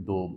2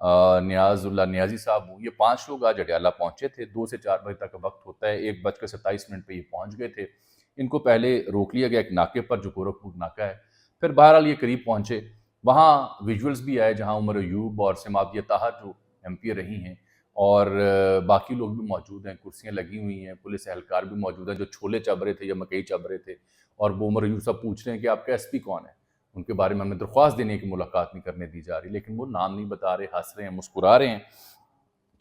نیاز اللہ نیازی صاحب ہوں، یہ 5 لوگ آج اڈیالہ پہنچے تھے. 2 سے 4 بجے تک کا وقت ہوتا ہے. 1:27 پہ یہ پہنچ گئے تھے. ان کو پہلے روک لیا گیا ایک ناکے پر جو گورکھپور ناکہ ہے. پھر بہرحال یہ قریب پہنچے. وہاں ویژولز بھی آئے جہاں عمر ایوب اور سماعتیہ طاہر جو ایم پی رہی ہیں اور باقی لوگ بھی موجود ہیں. کرسیاں لگی ہوئی ہیں, پولیس اہلکار بھی موجود ہیں جو چھولے چب رہے تھے یا مکئی چب رہے تھے. اور وہ عمر ایوب صاحب پوچھ رہے ہیں کہ آپ کا ایس پی کون ہے, ان کے بارے میں ہمیں درخواست دینے کی ملاقات نہیں کرنے دی جا رہی, لیکن وہ نام نہیں بتا رہے, ہنس رہے ہیں, مسکرا رہے ہیں.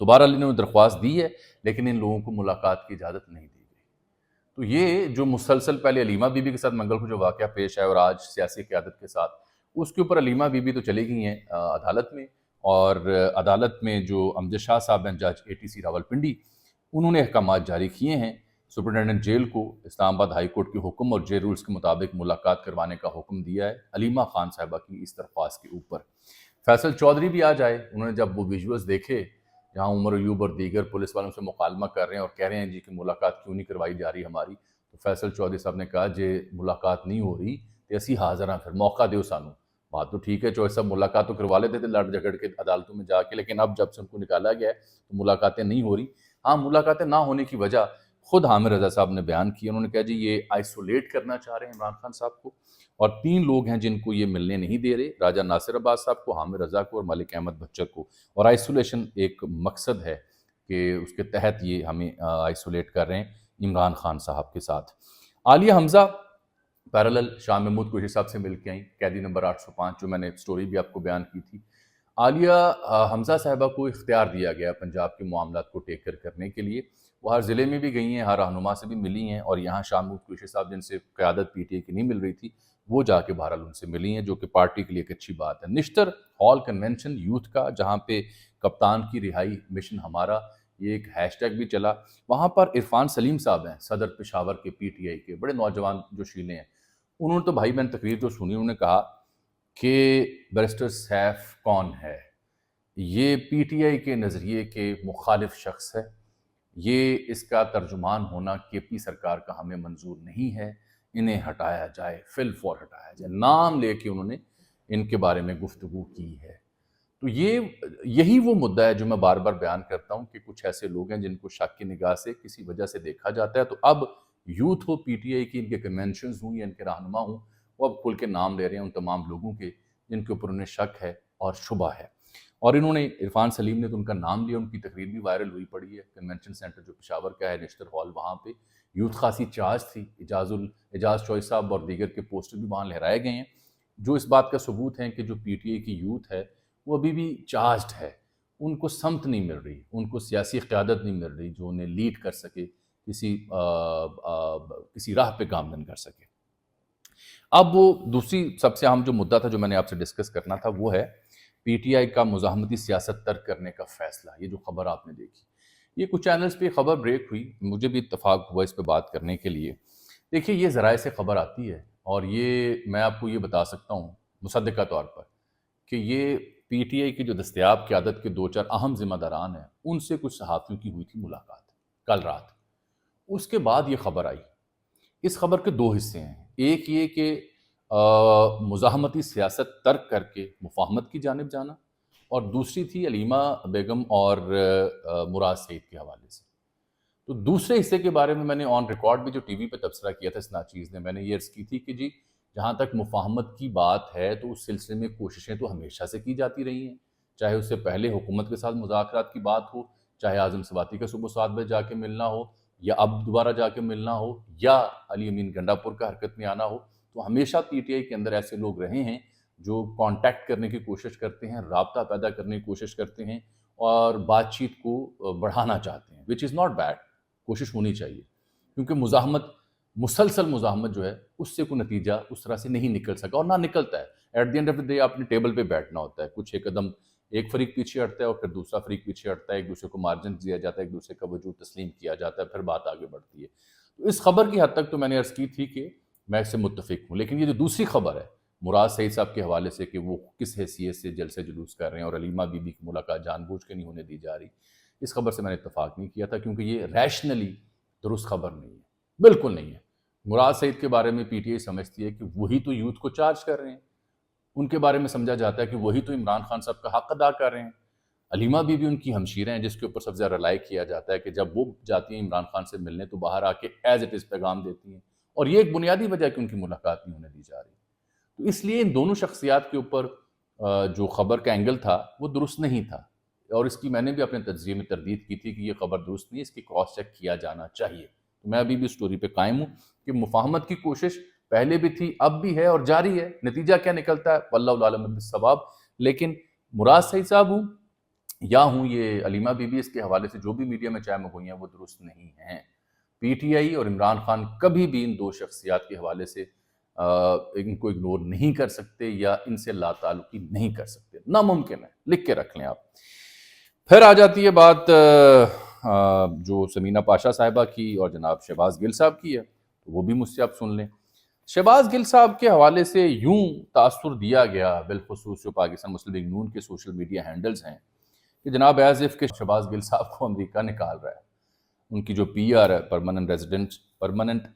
تو بہرحال انہوں نے درخواست دی ہے لیکن ان لوگوں کو ملاقات کی اجازت نہیں دی گئی. تو یہ جو مسلسل پہلے علیمہ بی بی کے ساتھ منگل کو جو واقعہ پیش آیا اور آج سیاسی قیادت کے ساتھ, اس کے اوپر علیمہ بی بی تو چلی گئی ہیں عدالت میں, اور عدالت میں جو امجد شاہ صاحب ہیں جج ATC راولپنڈی, انہوں نے احکامات جاری کیے ہیں. سپرنٹینڈنٹ جیل کو اسلام آباد ہائی کورٹ کے حکم اور جیل رولز کے مطابق ملاقات کروانے کا حکم دیا ہے علیمہ خان صاحبہ کی اس درخواست کے اوپر. فیصل چودھری بھی آج آئے. انہوں نے جب وہ ویژولز دیکھے جہاں عمر ایوب اور دیگر پولیس والوں سے مکالمہ کر رہے ہیں اور کہہ رہے ہیں جی کہ ملاقات کیوں نہیں کروائی جا رہی ہماری, تو فیصل چودھری صاحب نے کہا جی ملاقات نہیں ہو رہی تو اسی حاضر ہیں, پھر موقع دیو سانو. بات تو ٹھیک ہے, چودھری صاحب ملاقات تو کروا لیتے تھے لڑ جھگڑ کے عدالتوں میں جا کے, لیکن اب جب سے ان کو نکالا گیا ہے تو ملاقاتیں نہیں ہو رہی. ہاں, ملاقاتیں نہ ہونے کی وجہ خود حامد رضا صاحب نے بیان کی. انہوں نے کہا جی یہ آئسولیٹ کرنا چاہ رہے ہیں عمران خان صاحب کو, اور 3 لوگ ہیں جن کو یہ ملنے نہیں دے رہے, راجہ ناصر عباس صاحب کو, حامد رضا کو اور ملک احمد بچر کو. اور آئسولیشن ایک مقصد ہے کہ اس کے تحت یہ ہمیں آئسولیٹ کر رہے ہیں عمران خان صاحب کے ساتھ. عالیہ حمزہ پیرالل شاہ محمود قریشی صاحب سے مل کے آئیں, قیدی نمبر 805, جو میں نے سٹوری بھی آپ کو بیان کی تھی. عالیہ حمزہ صاحبہ کو اختیار دیا گیا پنجاب کے معاملات کو ٹیک کر کرنے کے لیے. وہ ہر ضلع میں بھی گئی ہیں, ہر رہنما سے بھی ملی ہیں, اور یہاں شاہ محمود قریشی صاحب جن سے قیادت PTI کی نہیں مل رہی تھی وہ جا کے بہرحال ان سے ملی ہیں, جو کہ پارٹی کے لیے ایک اچھی بات ہے. نشتر ہال کنونشن یوتھ کا, جہاں پہ کپتان کی رہائی مشن ہمارا یہ ایک ہیش ٹیگ بھی چلا, وہاں پر عرفان سلیم صاحب ہیں صدر پشاور کے PTI کے, بڑے نوجوان جو شیلے ہیں. انہوں نے تو بھائی بہن تقریر جو سنی, انہوں نے کہا کہ بیرسٹر سیف کون ہے, یہ PTI کے نظریے کے مخالف شخص ہے, یہ اس کا ترجمان ہونا KP سرکار کا ہمیں منظور نہیں ہے, انہیں ہٹایا جائے, فی الفور ہٹایا جائے. نام لے کے انہوں نے ان کے بارے میں گفتگو کی ہے. تو یہی وہ مدعا ہے جو میں بار بار بیان کرتا ہوں کہ کچھ ایسے لوگ ہیں جن کو شک کی نگاہ سے کسی وجہ سے دیکھا جاتا ہے. تو اب یوتھ ہو, PTI کی, ان کے کنونشنز ہوں یا ان کے رہنما ہوں, وہ اب کھل کے نام لے رہے ہیں ان تمام لوگوں کے جن کے اوپر انہیں شک ہے اور شبہ ہے. اور انہوں نے عرفان سلیم نے تو ان کا نام لیا, ان کی تقریر بھی وائرل ہوئی پڑی ہے. کنونشن سینٹر جو پشاور کا ہے, نشتر ہال, وہاں پہ یوتھ خاصی چارج تھی. اعجاز چوئی صاحب اور دیگر کے پوسٹر بھی وہاں لہرائے گئے ہیں, جو اس بات کا ثبوت ہے کہ جو PTI کی یوتھ ہے وہ ابھی بھی چارجڈ ہے. ان کو سمت نہیں مل رہی, ان کو سیاسی قیادت نہیں مل رہی جو انہیں لیڈ کر سکے, کسی راہ پہ گامزن کر سکے. اب وہ دوسری سب سے اہم جو مدعا تھا جو میں نے آپ سے ڈسکس کرنا تھا وہ ہے PTI کا مزاحمتی سیاست ترک کرنے کا فیصلہ. یہ جو خبر آپ نے دیکھی, یہ کچھ چینلز پہ خبر بریک ہوئی, مجھے بھی اتفاق ہوا اس پہ بات کرنے کے لیے. دیکھیے, یہ ذرائع سے خبر آتی ہے اور یہ میں آپ کو یہ بتا سکتا ہوں مصدقہ طور پر کہ یہ PTI کی جو دستیاب قیادت کے 2-4 اہم ذمہ داران ہیں ان سے کچھ صحافیوں کی ہوئی تھی ملاقات کل رات. اس کے بعد یہ خبر آئی. اس خبر کے 2 حصے ہیں. ایک یہ کہ مزاحمتی سیاست ترک کر کے مفاہمت کی جانب جانا, اور دوسری تھی علیمہ بیگم اور مراد سعید کے حوالے سے. تو دوسرے حصے کے بارے میں نے آن ریکارڈ بھی جو ٹی وی پہ تبصرہ کیا تھا اس ناچیز نے, میں نے یہ عرض کی تھی کہ جی جہاں تک مفاہمت کی بات ہے تو اس سلسلے میں کوششیں تو ہمیشہ سے کی جاتی رہی ہیں, چاہے اس سے پہلے حکومت کے ساتھ مذاکرات کی بات ہو, چاہے اعظم سواتی کا صبح 7 بجے جا کے ملنا ہو, یا اب دوبارہ جا کے ملنا ہو, یا علی امین گنڈا پور کا حرکت میں آنا ہو. تو ہمیشہ PTI کے اندر ایسے لوگ رہے ہیں جو کانٹیکٹ کرنے کی کوشش کرتے ہیں, رابطہ پیدا کرنے کی کوشش کرتے ہیں اور بات چیت کو بڑھانا چاہتے ہیں, وچ از ناٹ بیڈ. کوشش ہونی چاہیے, کیونکہ مسلسل مزاحمت جو ہے اس سے کوئی نتیجہ اس طرح سے نہیں نکل سکا اور نہ نکلتا ہے. At the end of the day اپنے ٹیبل پہ بیٹھنا ہوتا ہے, کچھ ایک قدم ایک فریق پیچھے ہٹتا ہے اور پھر دوسرا فریق پیچھے ہٹتا ہے, ایک دوسرے کو مارجن دیا جاتا ہے, ایک دوسرے کا وجود تسلیم کیا جاتا ہے, پھر بات آگے بڑھتی ہے. تو اس خبر کی حد تک تو میں نے عرض کی تھی کہ میں اس سے متفق ہوں, لیکن یہ جو دوسری خبر ہے مراد سعید صاحب کے حوالے سے کہ وہ کس حیثیت سے جلسے جلوس کر رہے ہیں اور علیمہ بی بی کی ملاقات جان بوجھ کے نہیں ہونے دی جا رہی, اس خبر سے میں نے اتفاق نہیں کیا تھا, کیونکہ یہ ریشنلی درست خبر نہیں ہے, بالکل نہیں ہے. مراد سعید کے بارے میں PTI سمجھتی ہے کہ وہی تو یوتھ کو چارج کر رہے ہیں, ان کے بارے میں سمجھا جاتا ہے کہ وہی تو عمران خان صاحب کا حق ادا کر رہے ہیں. علیمہ بی بھی ان کی ہمشیرہ ہیں جس کے اوپر سب سے زیادہ رلائی کیا جاتا ہے کہ جب وہ جاتی ہیں عمران خان سے ملنے تو باہر آ کے ایز اٹ از پیغام دیتی ہیں، اور یہ ایک بنیادی وجہ ہے کہ ان کی ملاقات نہیں ہونے دی جا رہی۔ تو اس لیے ان دونوں شخصیات کے اوپر جو خبر کا اینگل تھا وہ درست نہیں تھا، اور اس کی میں نے بھی اپنے تجزیے میں تردید کی تھی کہ یہ خبر درست نہیں، اس کی کراس چیک کیا جانا چاہیے۔ تو میں ابھی بھی سٹوری پہ قائم ہوں کہ مفاہمت کی کوشش پہلے بھی تھی، اب بھی ہے اور جاری ہے، نتیجہ کیا نکلتا ہے واللہ العالم بالصواب۔ لیکن مراد سعید صاحب ہوں یا ہوں یہ علیمہ بی بی، اس کے حوالے سے جو بھی میڈیا میں چائے ہوئی ہیں وہ درست نہیں ہیں۔ پی ٹی آئی اور عمران خان کبھی بھی ان دو شخصیات کے حوالے سے ان کو اگنور نہیں کر سکتے یا ان سے لا تعلقی نہیں کر سکتے، ناممکن ہے، لکھ کے رکھ لیں آپ۔ پھر آ جاتی ہے بات جو سمینہ پاشا صاحبہ کی اور جناب شہباز گل صاحب کی ہے، وہ بھی مجھ سے آپ سن لیں۔ شہباز گل صاحب کے حوالے سے یوں تاثر دیا گیا، بالخصوص جو پاکستان مسلم لیگ نون کے سوشل میڈیا ہینڈلز ہیں، کہ جناب ایز اف کہ شہباز گل صاحب کو امریکہ نکال رہا ہے، ان کی جو پی آر ہے پرماننٹ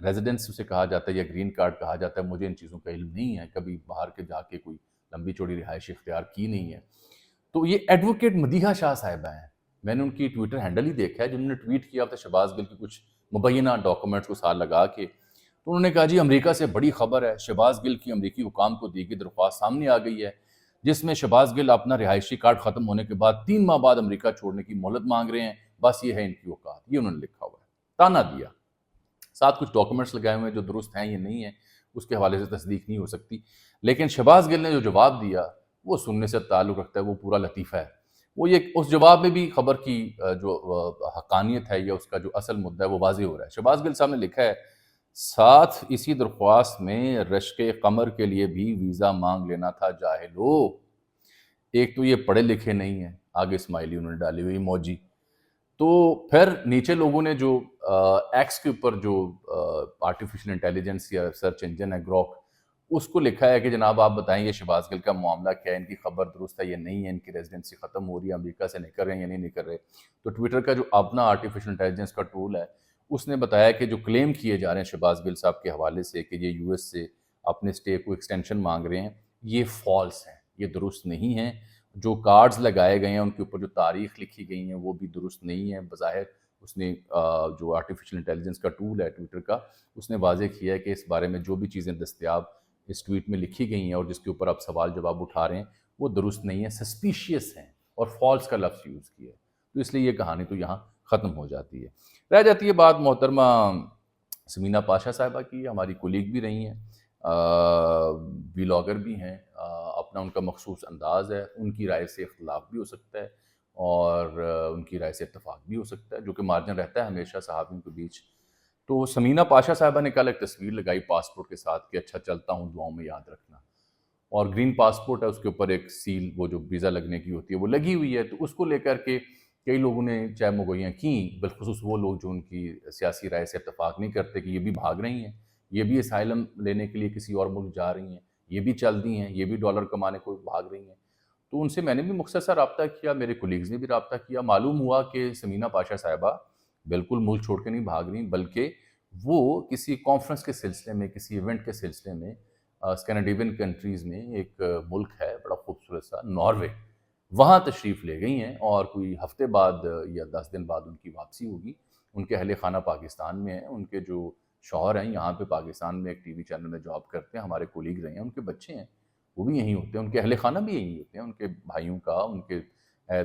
ریزیڈنس اسے کہا جاتا ہے یا گرین کارڈ کہا جاتا ہے، مجھے ان چیزوں کا علم نہیں ہے، کبھی باہر کے جا کے کوئی لمبی چوڑی رہائش اختیار کی نہیں ہے۔ تو یہ ایڈوکیٹ مدیحہ شاہ صاحبہ ہیں، میں نے ان کی ٹویٹر ہینڈل ہی دیکھا ہے، جنہوں نے ٹویٹ کیا تھا شہباز گل کی کچھ مبینہ ڈاکومنٹس کو ساتھ لگا کے، تو انہوں نے کہا جی امریکہ سے بڑی خبر ہے، شہباز گل کی امریکی حکام کو دی گئی درخواست سامنے آ گئی ہے، جس میں شہباز گل اپنا رہائشی کارڈ ختم ہونے کے بعد 3 ماہ بعد امریکہ چھوڑنے کی مہلت مانگ رہے ہیں، بس یہ ہے ان کی اوقات، یہ انہوں نے لکھا ہوا ہے، تانا دیا، ساتھ کچھ ڈاکومنٹس لگائے ہوئے ہیں جو درست ہیں یا نہیں ہیں، اس کے حوالے سے تصدیق نہیں ہو سکتی، لیکن شہباز گل نے جو جواب دیا وہ سننے سے تعلق رکھتا ہے، وہ پورا لطیفہ ہے۔ وہ یہ اس جواب میں بھی خبر کی جو حقانیت ہے یا اس کا جو اصل مدعا ہے وہ واضح ہو رہا ہے۔ شہباز گل صاحب نے لکھا ہے، ساتھ اسی درخواست میں رشک قمر کے لیے بھی ویزا مانگ لینا تھا جاہلو۔ ایک تو یہ پڑھے لکھے نہیں ہیں، آگے اسمائلی انہوں نے ڈالی ہوئی موجی، تو پھر نیچے لوگوں نے جو ایکس کے اوپر جو آرٹیفیشل انٹیلیجنس یا سرچ انجن ہے گروک، اس کو لکھا ہے کہ جناب آپ بتائیں یہ شہباز گل کا معاملہ کیا ہے، ان کی خبر درست ہے یا نہیں ہے، ان کی ریزیڈنسی ختم ہو رہی ہے، امریکہ سے نکل رہے ہیں یا نہیں نکل رہے۔ تو ٹویٹر کا جو اپنا آرٹیفیشل انٹیلیجنس کا ٹول ہے، اس نے بتایا کہ جو کلیم کیے جا رہے ہیں شہباز گل صاحب کے حوالے سے کہ یہ یو ایس سے اپنے اسٹے کو ایکسٹینشن مانگ رہے ہیں، یہ فالس ہیں، یہ درست نہیں ہیں۔ جو کارڈز لگائے گئے ہیں ان کے اوپر جو تاریخ لکھی گئی ہیں وہ بھی درست نہیں ہیں۔ بظاہر اس نے جو آرٹیفیشل انٹیلیجنس کا ٹول ہے ٹویٹر کا، اس نے واضح کیا ہے کہ اس بارے میں جو بھی چیزیں دستیاب اس ٹویٹ میں لکھی گئی ہیں اور جس کے اوپر آپ سوال جواب اٹھا رہے ہیں وہ درست نہیں ہیں، سسپیشیس ہیں، اور فالس کا لفظ یوز کیا ہے۔ تو اس لیے یہ کہانی تو یہاں ختم ہو جاتی ہے۔ رہ جاتی ہے بات محترمہ سمینہ پاشا صاحبہ کی، ہماری کولیگ بھی رہی ہیں، ویلاگر بھی ہیں، اپنا ان کا مخصوص انداز ہے، ان کی رائے سے اختلاف بھی ہو سکتا ہے اور ان کی رائے سے اتفاق بھی ہو سکتا ہے، جو کہ مارجن رہتا ہے ہمیشہ صحافیوں کے بیچ۔ تو سمینہ پاشا صاحبہ نے کل ایک تصویر لگائی پاسپورٹ کے ساتھ کہ اچھا چلتا ہوں، دعاؤں میں یاد رکھنا، اور گرین پاسپورٹ ہے، اس کے اوپر ایک سیل وہ جو ویزا لگنے کی ہوتی ہے وہ لگی ہوئی ہے۔ تو اس کو لے کر کے کئی لوگوں نے چائے مگوئیاں کیں، بالخصوص وہ لوگ جو ان کی سیاسی رائے سے اتفاق نہیں کرتے کہ یہ بھی بھاگ رہی ہیں، یہ بھی اسائلم لینے کے لیے کسی اور ملک جا رہی ہیں، یہ بھی چل دی ہیں، یہ بھی ڈالر کمانے کو بھاگ رہی ہیں۔ تو ان سے میں نے بھی مختصر رابطہ کیا، میرے کولیگز نے بھی رابطہ کیا، معلوم ہوا کہ سمینہ پاشا صاحبہ بالکل ملک چھوڑ کے نہیں بھاگ رہی، بلکہ وہ کسی کانفرنس کے سلسلے میں، کسی ایونٹ کے سلسلے میں اسکینڈینیوین کنٹریز میں ایک ملک ہے بڑا خوبصورت سا، ناروے، وہاں تشریف لے گئی ہیں، اور کوئی ہفتے بعد یا 10 دن بعد ان کی واپسی ہوگی۔ ان کے اہل خانہ پاکستان میں ہیں، ان کے جو شوہر ہیں یہاں پہ پاکستان میں ایک ٹی وی چینل میں جاب کرتے ہیں، ہمارے کولیگ رہے ہیں، ان کے بچے ہیں وہ بھی یہیں ہوتے ہیں، ان کے اہل خانہ بھی یہیں ہوتے ہیں، ان کے بھائیوں کا، ان کے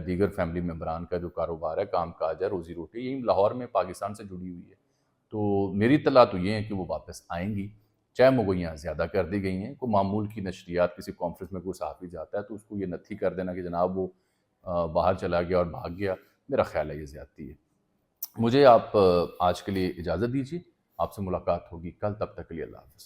دیگر فیملی ممبران کا جو کاروبار ہے، کام کاج ہے، روزی روٹی یہیں لاہور میں پاکستان سے جڑی ہوئی ہے۔ تو میری اطلاع تو یہ ہے کہ وہ واپس آئیں گی، چائے مگوئیاں زیادہ کر دی گئی ہیں۔ کوئی معمول کی نشریات کسی کانفرنس میں کوئی صحافی جاتا ہے تو اس کو یہ نتھی کر دینا کہ جناب وہ باہر چلا گیا اور بھاگ گیا، میرا خیال ہے یہ زیادتی ہے۔ مجھے آپ آج کے لیے اجازت دیجیے، آپ سے ملاقات ہوگی کل، تب تک کے لیے اللہ حافظ۔